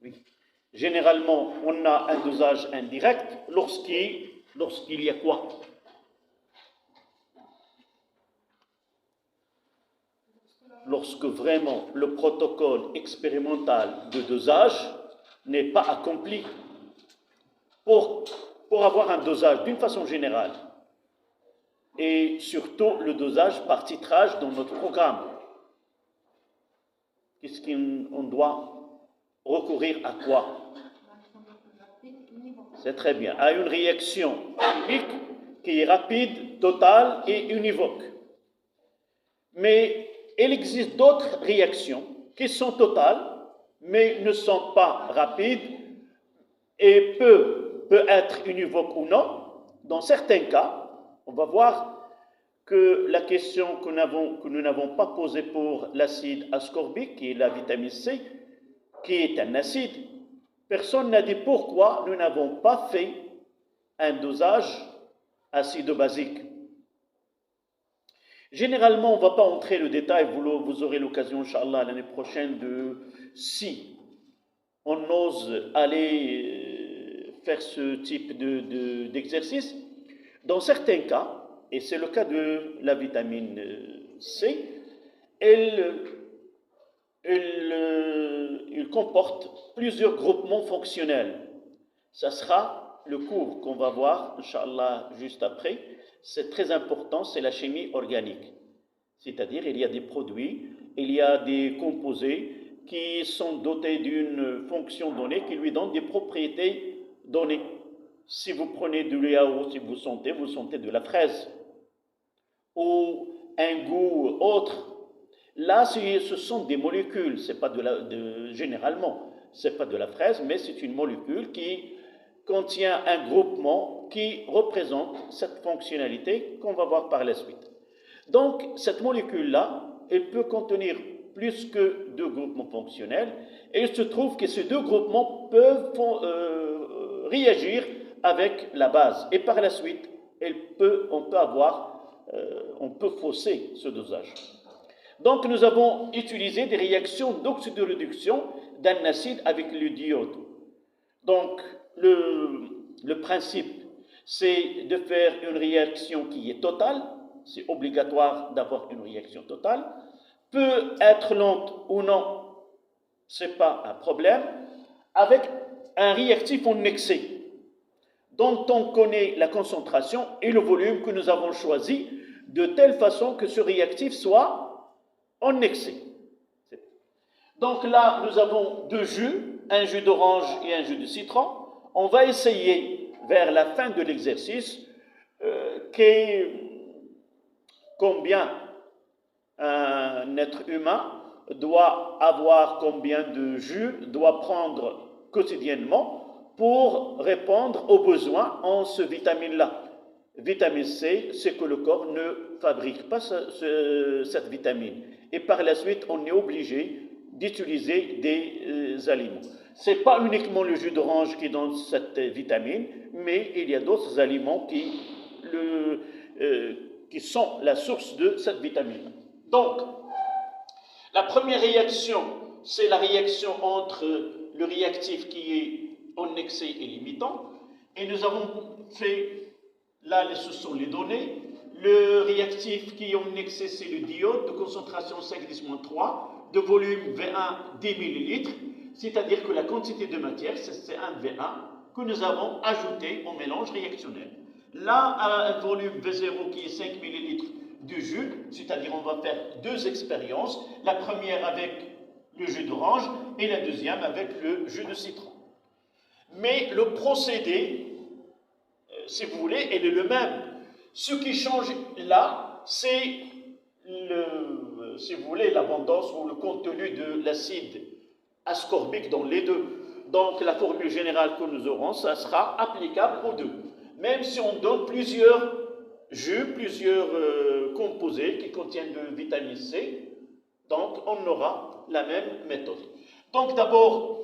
Oui. Généralement, on a un dosage indirect lorsqu'il y a quoi? Lorsque vraiment le protocole expérimental de dosage n'est pas accompli. Pour avoir un dosage d'une façon générale, et surtout le dosage par titrage dans notre programme, qu'est-ce qu'on doit recourir à quoi? C'est très bien, à une réaction chimique qui est rapide, totale et univoque. Mais il existe d'autres réactions qui sont totales, mais ne sont pas rapides et peut être univoque ou non. Dans certains cas, on va voir que la question que nous n'avons pas posée pour l'acide ascorbique, qui est la vitamine C, qui est un acide, personne n'a dit pourquoi nous n'avons pas fait un dosage acido-basique. Généralement, on ne va pas entrer le détail, vous aurez l'occasion, Inch'Allah, l'année prochaine, si on ose aller faire ce type d'exercice. Dans certains cas, et c'est le cas de la vitamine C, elle comporte plusieurs groupements fonctionnels. Ça sera le cours qu'on va voir, Inch'Allah, juste après. C'est très important, c'est la chimie organique. C'est-à-dire, il y a des produits, il y a des composés qui sont dotés d'une fonction donnée, qui lui donnent des propriétés données. Si vous prenez du yaourt, si vous sentez de la fraise, ou un goût autre. Là, ce sont des molécules, c'est pas généralement, c'est pas de la fraise, mais c'est une molécule qui contient un groupement qui représente cette fonctionnalité qu'on va voir par la suite. Donc, cette molécule-là, elle peut contenir plus que 2 groupements fonctionnels, et il se trouve que ces 2 groupements peuvent réagir avec la base, et par la suite, on peut fausser ce dosage. Donc, nous avons utilisé des réactions d'oxydoréduction d'un acide avec le diode. Donc, le principe, c'est de faire une réaction qui est totale, c'est obligatoire d'avoir une réaction totale, peut être lente ou non, ce n'est pas un problème, avec un réactif en excès, dont on connaît la concentration et le volume que nous avons choisi, de telle façon que ce réactif soit en excès. Donc là, nous avons 2 jus, un jus d'orange et un jus de citron. On va essayer, vers la fin de l'exercice, combien un être humain doit avoir, combien de jus doit prendre quotidiennement pour répondre aux besoins en ce vitamine-là. Vitamine C, c'est que le corps ne fabrique pas cette vitamine. Et par la suite, on est obligé d'utiliser des aliments. Ce n'est pas uniquement le jus d'orange qui donne cette vitamine, mais il y a d'autres aliments qui sont la source de cette vitamine. Donc, la première réaction, c'est la réaction entre le réactif qui est en excès et limitant. Et nous avons fait, là, ce sont les données. Le réactif qui est en excès, c'est le diode, de concentration 5-10-3, de volume V1 10 ml, c'est-à-dire que la quantité de matière, c'est un V1 que nous avons ajouté au mélange réactionnel. Là, un volume V0 qui est 5 ml de jus, c'est-à-dire on va faire 2 expériences, la première avec le jus d'orange et la deuxième avec le jus de citron. Mais le procédé, si vous voulez, il est le même. Ce qui change là, c'est si vous voulez, l'abondance ou le contenu de l'acide ascorbique dans les deux. Donc la formule générale que nous aurons, ça sera applicable aux deux. Même si on donne plusieurs jus, plusieurs composés qui contiennent de vitamine C, donc on aura la même méthode. Donc d'abord,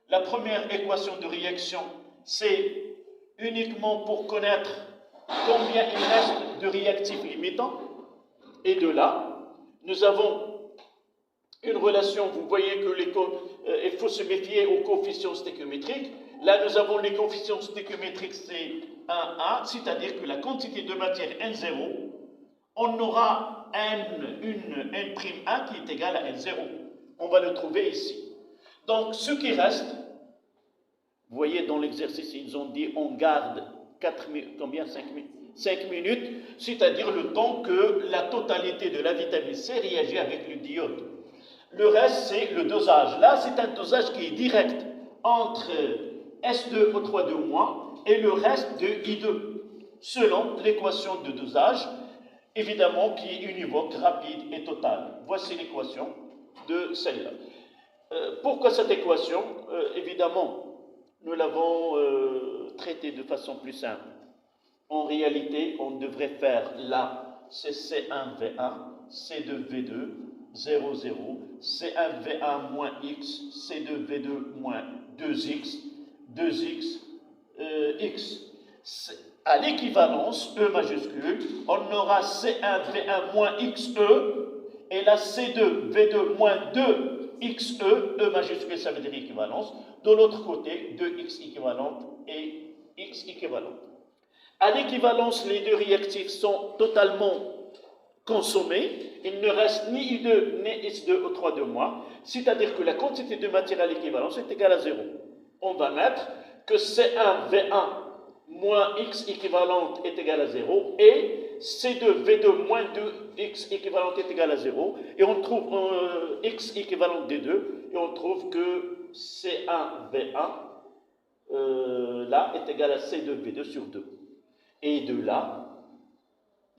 la première équation de réaction, c'est uniquement pour connaître combien il reste de réactifs limitants. Et de là, nous avons une relation, vous voyez que faut se méfier aux coefficients stéchiométriques. Là, nous avons les coefficients stéchiométriques, c'est 1A, c'est-à-dire que la quantité de matière N0, on aura N'1 qui est égale à N0. On va le trouver ici. Donc, ce qui reste, vous voyez dans l'exercice, ils ont dit on garde 4 minutes, combien 5 minutes 5 minutes, c'est-à-dire le temps que la totalité de la vitamine C réagit avec le diode. Le reste, c'est le dosage. Là, c'est un dosage qui est direct entre S2O3 et le reste de I2, selon l'équation de dosage, évidemment, qui est univoque, rapide et totale. Voici l'équation de celle-là. Pourquoi cette équation? Évidemment, nous l'avons traitée de façon plus simple. En réalité, on devrait faire là, c'est C1V1, C2V2, 0, 0, C1V1 moins X, C2V2 moins 2X, 2X, X. À l'équivalence, E majuscule, on aura C1V1 moins XE, et la C2V2 moins 2XE, E majuscule, ça veut dire équivalence. De l'autre côté, 2X équivalente et X équivalente. À l'équivalence, les deux réactifs sont totalement consommés. Il ne reste ni I2 ni S2O3 de moins. C'est-à-dire que la quantité de matière à l'équivalence est égale à 0. On va mettre que C1V1 moins X équivalente est égal à 0 et C2V2 moins 2X équivalente est égal à 0 et on trouve X équivalente des deux et on trouve que C1V1 là est égal à C2V2 sur 2. Et de là,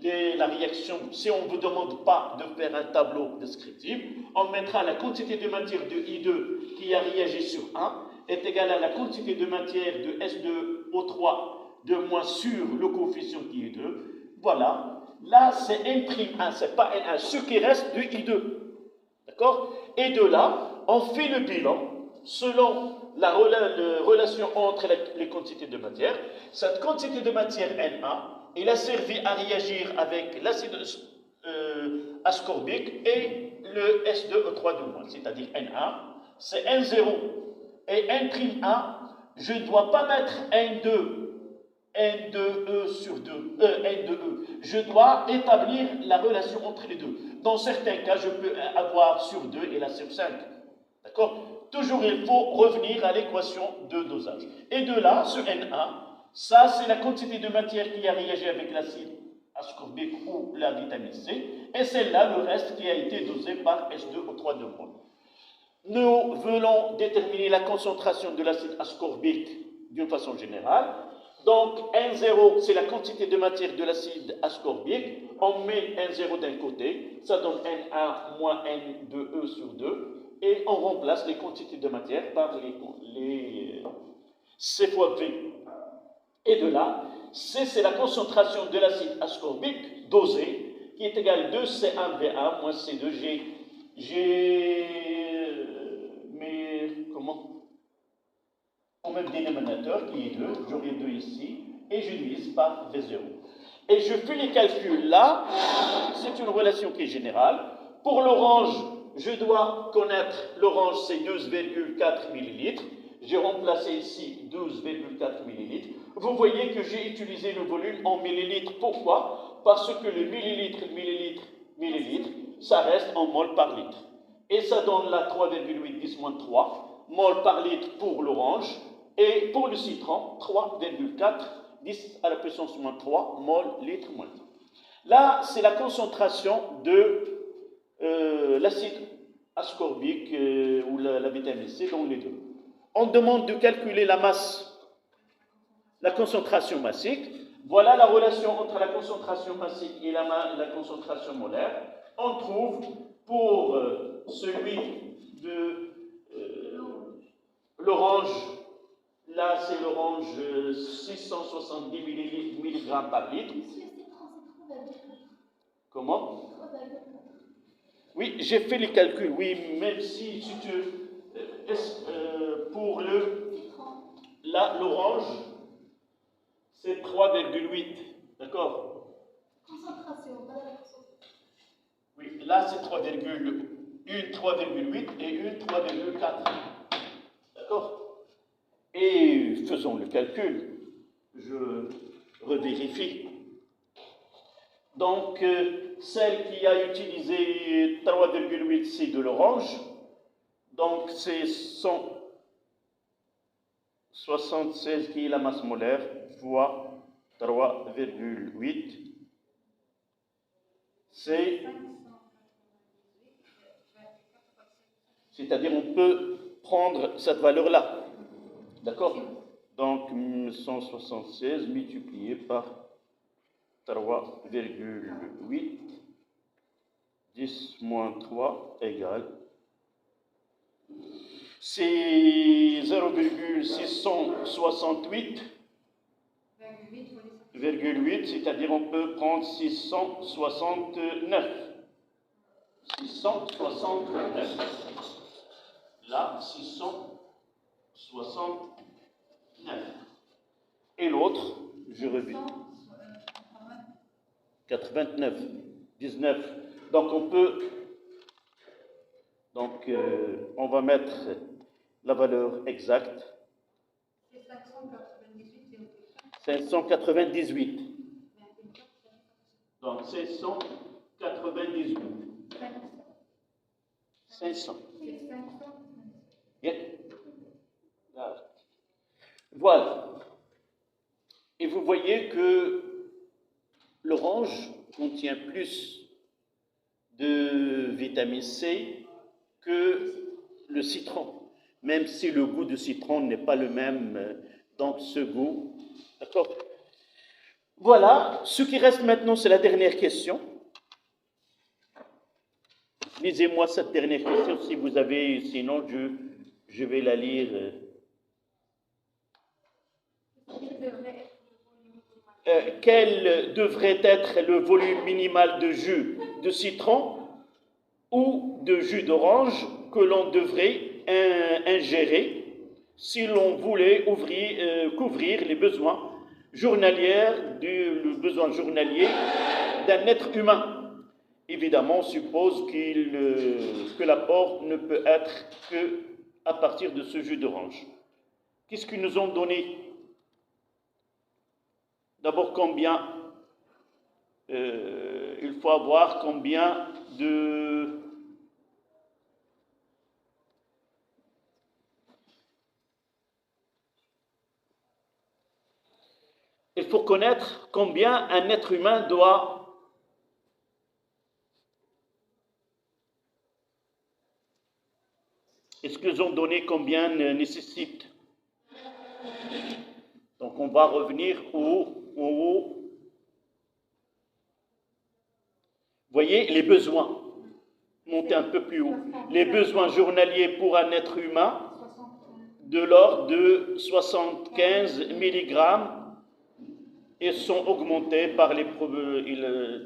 la réaction, si on ne vous demande pas de faire un tableau descriptif, on mettra la quantité de matière de I2 qui a réagi sur 1 est égale à la quantité de matière de S2O3 de moins sur le coefficient qui est 2. Voilà. Là, c'est N'1, c'est pas N1, ce qui reste de I2. D'accord? Et de là, on fait le bilan selon la relation entre les quantités de matière. Cette quantité de matière Na, il a servi à réagir avec l'acide ascorbique et le S2O3 de moins, c'est-à-dire Na, c'est N0 et N'1, je ne dois pas mettre N2E sur 2, N2E. Je dois établir la relation entre les deux. Dans certains cas, je peux avoir sur 2 et là sur 5. D'accord? Toujours, il faut revenir à l'équation de dosage. Et de là, ce Na, ça, c'est la quantité de matière qui a réagi avec l'acide ascorbique ou la vitamine C. Et c'est là le reste qui a été dosé par S2O3 de moins. Nous voulons déterminer la concentration de l'acide ascorbique d'une façon générale. Donc, N0, c'est la quantité de matière de l'acide ascorbique. On met N0 d'un côté, ça donne N1 moins N2E sur 2. Et on remplace les quantités de matière par les C fois V. Et de là, C, c'est la concentration de l'acide ascorbique dosé, qui est égale à 2C1V1 moins C2. Au même dénominateur qui est 2, j'aurai 2 ici, et je divise par V0. Et je fais les calculs là, c'est une relation qui est générale. Pour l'orange, je dois connaître l'orange, c'est 12,4 ml. J'ai remplacé ici 12,4 ml. Vous voyez que j'ai utilisé le volume en millilitres. Pourquoi? Parce que le millilitre, ça reste en mol par litre. Et ça donne là 3,8 10 moins 3 mol par litre pour l'orange. Et pour le citron, 3,4 10 à la puissance moins 3 mol litre moins 3. Là, c'est la concentration de l'acide ascorbique ou la vitamine C dans les deux. On demande de calculer la masse, la concentration massique. Voilà la relation entre la concentration massique et la concentration molaire. On trouve pour celui de l'orange, là c'est l'orange 670 mg par litre. Comment? Oui, j'ai fait les calculs, oui, même si tu pour l'orange, c'est 3,8, d'accord? Concentration, pas la concentration. Oui, là c'est 3,8 et une 3,4. faisons le calcul. Je revérifie. Donc, celle qui a utilisé 3,8, c'est de l'orange. Donc, c'est 176 qui est la masse molaire fois 3,8. C'est-à-dire, on peut prendre cette valeur-là. D'accord? Donc, 176 multiplié par 3,8, 10 moins 3 égale. C'est 0,668,8, c'est-à-dire on peut prendre 669. 669. Là, 669. Et l'autre, je revis. 89, 19. Donc on peut, on va mettre la valeur exacte. 598. Donc 598. 500. Yeah. Voilà. Et vous voyez que l'orange contient plus de vitamine C que le citron, même si le goût du citron n'est pas le même dans ce goût. D'accord? Voilà, ce qui reste maintenant, c'est la dernière question. Lisez-moi cette dernière question si vous avez, sinon je vais la lire. Quel devrait être le volume minimal de jus de citron ou de jus d'orange que l'on devrait ingérer si l'on voulait couvrir les besoins journaliers d'un être humain. Évidemment, on suppose que l'apport ne peut être que à partir de ce jus d'orange. Qu'est-ce qu'ils nous ont donné? D'abord, combien il faut avoir combien de... Il faut connaître combien un être humain doit... Est-ce qu'ils ont donné combien nécessite? Donc on va revenir au... Voyez, les besoins. Montez un peu plus haut. Les besoins journaliers pour un être humain de l'ordre de 75 mg et sont augmentés par les...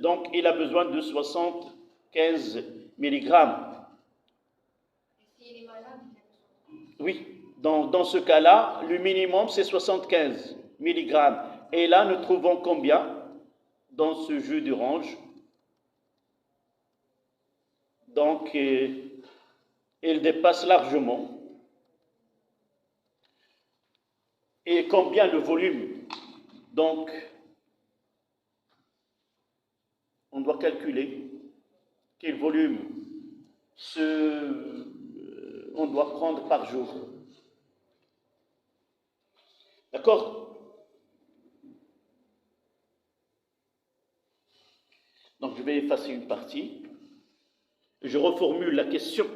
donc il a besoin de 75 mg. Oui, dans ce cas-là, le minimum c'est 75 mg. Et là, nous trouvons combien dans ce jus d'orange? Donc, il dépasse largement. Et combien le volume? Donc, on doit calculer quel volume on doit prendre par jour. D'accord? Donc, je vais effacer une partie. Je reformule la question.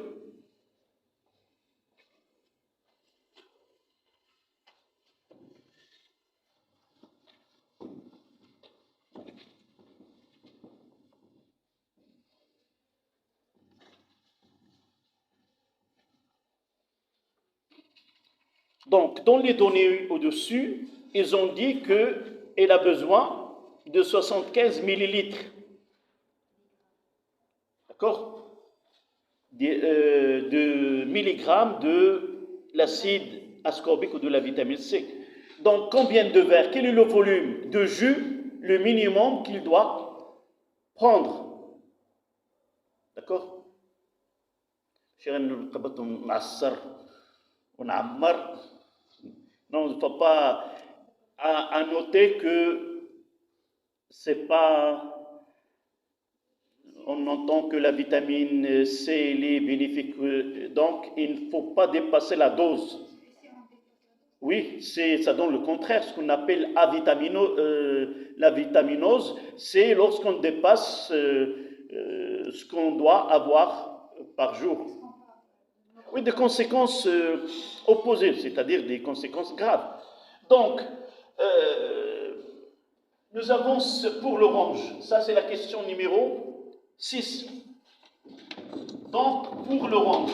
Donc, dans les données au-dessus, ils ont dit qu'elle a besoin de 75 millilitres. D'accord? De milligrammes de l'acide ascorbique ou de la vitamine C. Donc, combien de verres? Quel est le volume de jus, le minimum qu'il doit prendre? D'accord? Non, il ne faut pas à noter que c'est pas. On entend que la vitamine C elle est bénéfique, donc il ne faut pas dépasser la dose. Oui, ça donne le contraire, ce qu'on appelle la vitaminose, c'est lorsqu'on dépasse ce qu'on doit avoir par jour. Oui, des conséquences opposées, c'est-à-dire des conséquences graves. Donc, nous avons pour l'orange, ça c'est la question numéro 6. Donc, pour l'orange,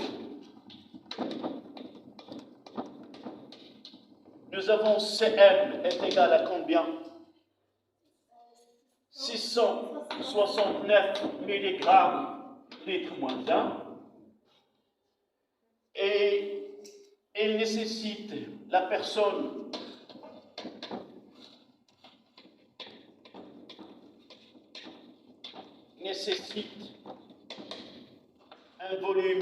nous avons Cm est égal à combien? 669 mg litre moins 1. Et elle nécessite, la personne nécessite un volume,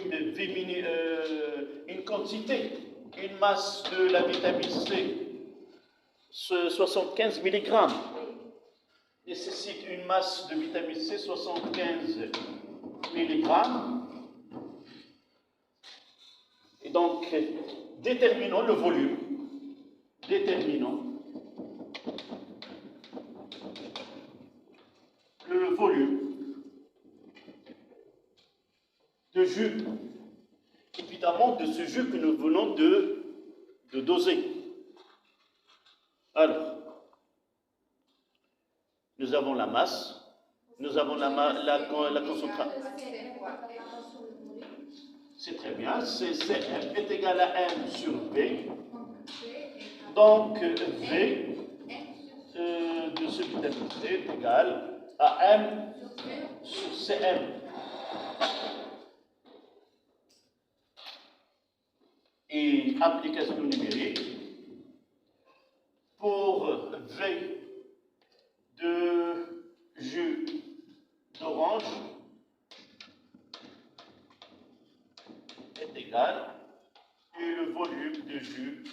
une quantité, une masse de la vitamine C, 75 mg, nécessite une masse de vitamine C, 75 mg. Et donc, déterminons le volume, déterminons le volume de jus, évidemment de ce jus que nous venons de doser. Alors, nous avons la masse, nous avons la concentration. C'est très bien, Cm est égal à M sur V. Donc, V de ce vitamine C est égal à M sur Cm. Et application numérique, pour V de jus d'orange est égal et le volume de jus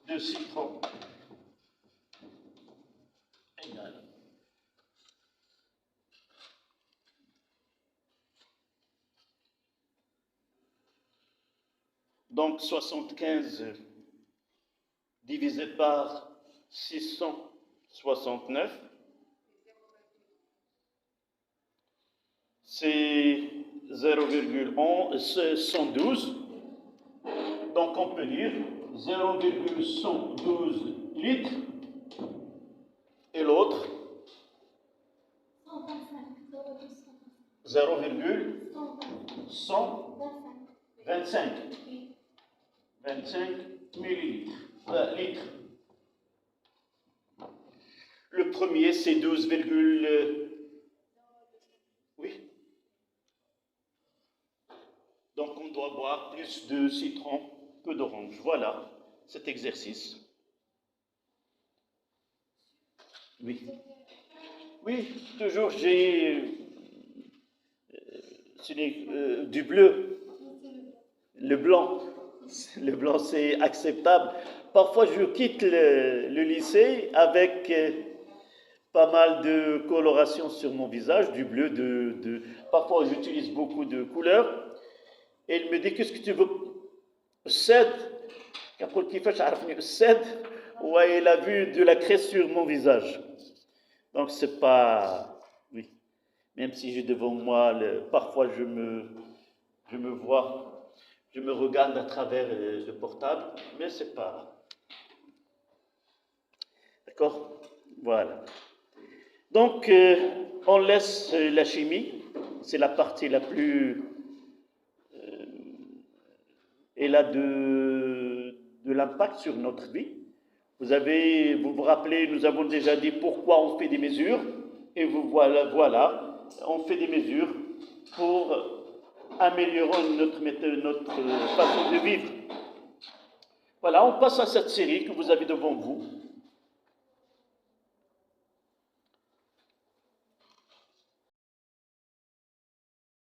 de citron égal. Donc 75 divisé par 669, c'est 0,112. Donc on peut dire 0,112 litres. Et l'autre 0,125 millilitres. Litres. Le premier, c'est 12, oui. Donc, on doit boire plus de citron que d'orange. Voilà cet exercice. Oui. Oui, toujours j'ai du bleu. Le blanc. Le blanc, c'est acceptable. Parfois, je quitte le lycée avec pas mal de coloration sur mon visage, du bleu, parfois j'utilise beaucoup de couleurs. Et il me dit, qu'est-ce que tu veux? Cède. Ouais, il a vu de la craie sur mon visage. Donc c'est pas... Oui. Même si j'ai devant moi, parfois je me vois, je me regarde à travers le portable, mais c'est pas... D'accord? Voilà. Donc, on laisse la chimie, c'est la partie la plus... elle a de l'impact sur notre vie. Vous vous rappelez, nous avons déjà dit pourquoi on fait des mesures, et voilà, on fait des mesures pour améliorer notre façon de vivre. Voilà, on passe à cette série que vous avez devant vous.